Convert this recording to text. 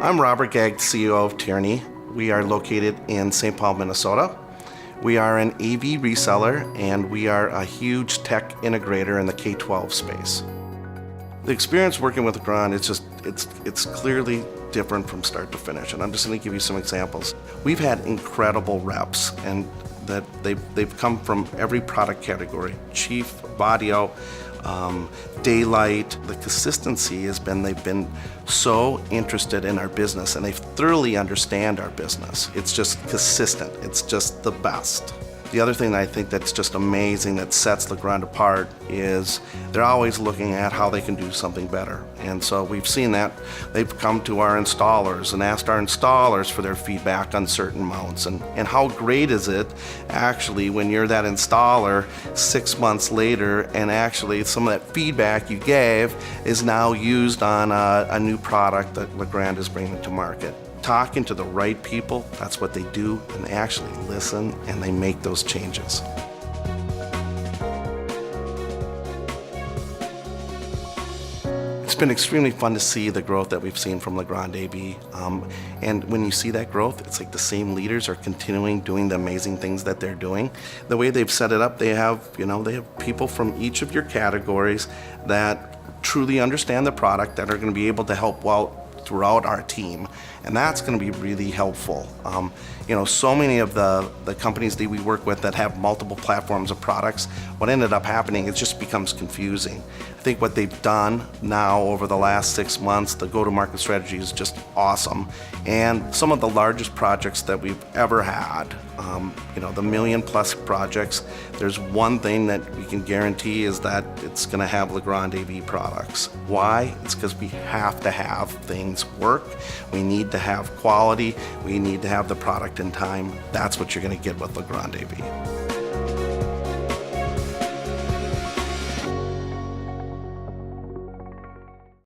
I'm Robert Gagg, CEO of Tierney. We are located in St. Paul, Minnesota. We are an AV reseller, and we are a huge tech integrator in the K-12 space. The experience working with Legrand, it's clearly different from start to finish, and I'm just going to give you some examples. We've had incredible reps, and that they've come from every product category: chief, audio, da-lite. The consistency has been they've been so interested in our business, and they thoroughly understand our business. It's just consistent. It's just the best. The other thing that I think that's just amazing that sets Legrand apart is they're always looking at how they can do something better. And so we've seen that. They've come to our installers and asked our installers for their feedback on certain mounts. And how great is it actually when you're that installer 6 months later, and actually some of that feedback you gave is now used on a new product that Legrand is bringing to market. Talking to the right people, that's what they do, and they actually listen and they make those changes. It's been extremely fun to see the growth that we've seen from Legrand AV. And when you see that growth, it's like the same leaders are continuing doing the amazing things that they're doing. The way they've set it up, they have people from each of your categories that truly understand the product, that are going to be able to help out throughout our team, and that's going to be really helpful. So many of the companies that we work with that have multiple platforms of products, what ended up happening, it just becomes confusing. I think what they've done now over the last 6 months, the go-to-market strategy is just awesome, and some of the largest projects that we've ever had, the $1 million+ projects, there's one thing that we can guarantee is that it's going to have Legrand AV products. Why? It's because we have to have things work. We need to have quality. We need to have the product in time. That's what you're going to get with Legrand AV.